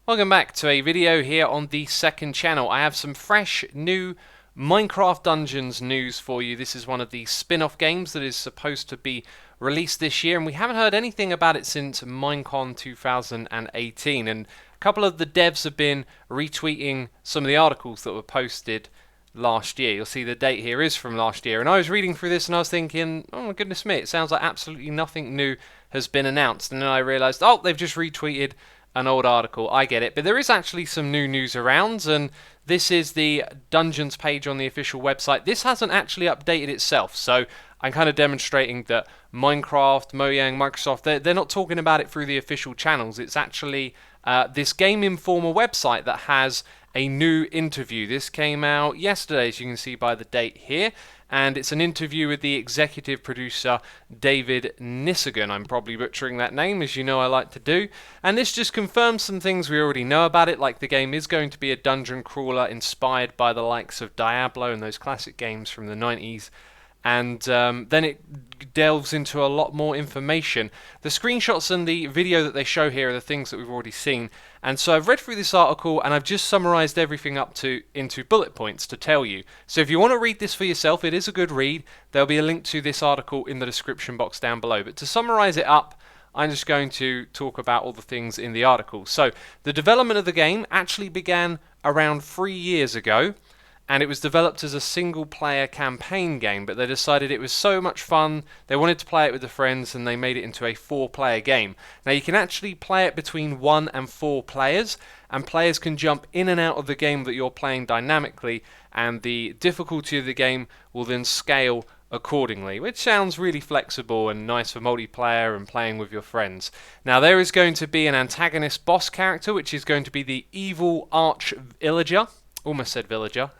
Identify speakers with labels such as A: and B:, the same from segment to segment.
A: Welcome back to a video here on the second channel. I have some fresh new Minecraft Dungeons news for you. This is one of the spin-off games that is supposed to be released this year, and we haven't heard anything about it since Minecon 2018, and a couple of the devs have been retweeting some of the articles that were posted last year. You'll see the date here is from last year, and I was reading through this and I was thinking, oh my goodness me, it sounds like absolutely nothing new has been announced, and then I realised, oh, they've just retweeted an old article. I get it, but there is actually some new news around, and this is the Dungeons page on the official website. This hasn't actually updated itself, so I'm kind of demonstrating that Minecraft, Mojang, Microsoft, they're not talking about it through the official channels. It's actually this Game Informer website that has a new interview. This came out yesterday, as you can see by the date here, and it's an interview with the executive producer David Nissigan. I'm probably butchering that name, as you know I like to do, and this just confirms some things we already know about it, like the game is going to be a dungeon crawler inspired by the likes of Diablo and those classic games from the 90s. And then it delves into a lot more information. The screenshots and the video that they show here are the things that we've already seen. And so I've read through this article and I've just summarized everything up into bullet points to tell you. So if you want to read this for yourself, it is a good read. There'll be a link to this article in the description box down below. But to summarize it up, I'm just going to talk about all the things in the article. So the development of the game actually began around 3 years ago, and it was developed as a single-player campaign game, but they decided it was so much fun, they wanted to play it with their friends, and they made it into a 4-player game. Now, you can actually play it between 1 and 4 players, and players can jump in and out of the game that you're playing dynamically, and the difficulty of the game will then scale accordingly, which sounds really flexible and nice for multiplayer and playing with your friends. Now, there is going to be an Antagonist Boss character, which is going to be the evil arch-villager. Almost said villager.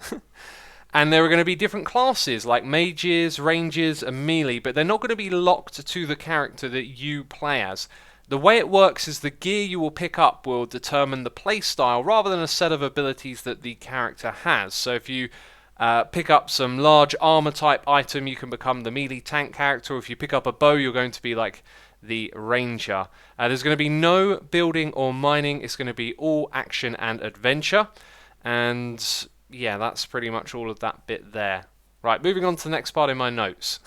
A: And there are going to be different classes like mages, rangers, and melee, but they're not going to be locked to the character that you play as. The way it works is the gear you will pick up will determine the playstyle rather than a set of abilities that the character has. So if you pick up some large armor type item, you can become the melee tank character. Or if you pick up a bow, you're going to be like the ranger. There's going to be no building or mining. It's going to be all action and adventure. And yeah, that's pretty much all of that bit there. Right, moving on to the next part in my notes.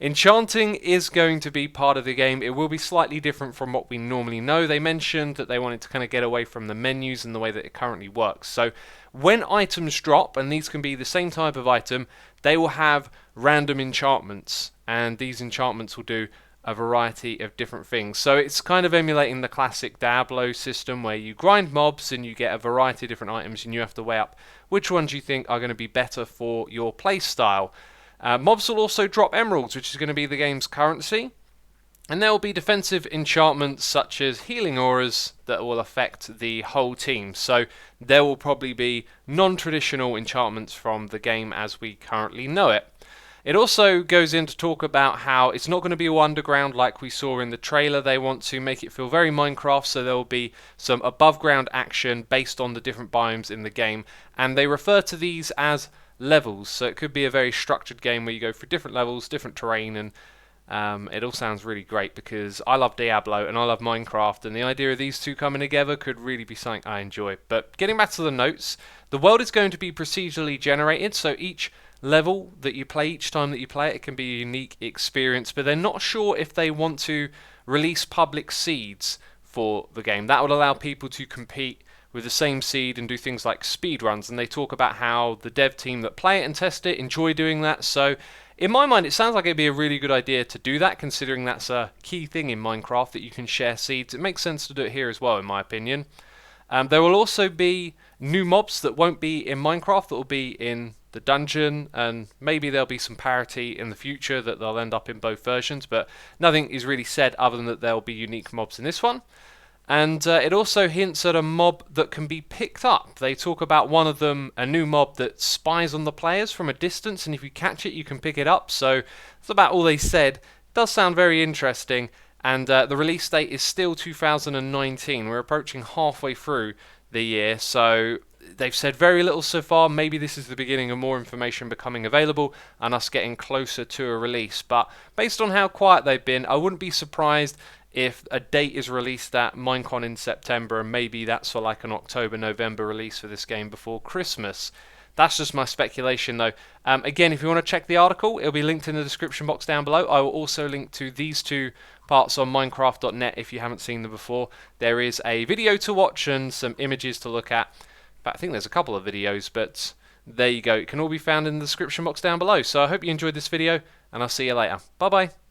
A: Enchanting is going to be part of the game. It will be slightly different from what we normally know. They mentioned that they wanted to kind of get away from the menus and the way that it currently works. So when items drop, and these can be the same type of item, they will have random enchantments, and these enchantments will do a variety of different things. So it's kind of emulating the classic Diablo system where you grind mobs and you get a variety of different items and you have to weigh up which ones you think are going to be better for your playstyle. Mobs will also drop emeralds, which is going to be the game's currency. And there will be defensive enchantments such as healing auras that will affect the whole team. So there will probably be non-traditional enchantments from the game as we currently know it. It also goes in to talk about how it's not going to be all underground like we saw in the trailer. They want to make it feel very Minecraft, so there will be some above ground action based on the different biomes in the game. And they refer to these as levels, so it could be a very structured game where you go through different levels, different terrain, and it all sounds really great because I love Diablo and I love Minecraft, and the idea of these two coming together could really be something I enjoy. But getting back to the notes, the world is going to be procedurally generated, so each level that you play, each time that you play it, it can be a unique experience, but they're not sure if they want to release public seeds for the game. That would allow people to compete with the same seed and do things like speed runs, and they talk about how the dev team that play it and test it enjoy doing that. So in my mind, it sounds like it'd be a really good idea to do that, considering that's a key thing in Minecraft, that you can share seeds. It makes sense to do it here as well, in my opinion. There will also be new mobs that won't be in Minecraft, that will be in the dungeon, and maybe there'll be some parity in the future that they'll end up in both versions, but nothing is really said other than that there'll be unique mobs in this one. And it also hints at a mob that can be picked up. They talk about one of them, a new mob that spies on the players from a distance, and if you catch it you can pick it up. So that's about all they said. It does sound very interesting, and the release date is still 2019. We're approaching halfway through the year, so they've said very little so far. Maybe this is the beginning of more information becoming available and us getting closer to a release. But based on how quiet they've been, I wouldn't be surprised if a date is released at Minecon in September, and maybe that's for like an October-November release for this game before Christmas. That's just my speculation, though. Again, if you want to check the article, it'll be linked in the description box down below. I will also link to these two parts on Minecraft.net if you haven't seen them before. There is a video to watch and some images to look at. But I think there's a couple of videos, but there you go. It can all be found in the description box down below. So I hope you enjoyed this video, and I'll see you later. Bye-bye.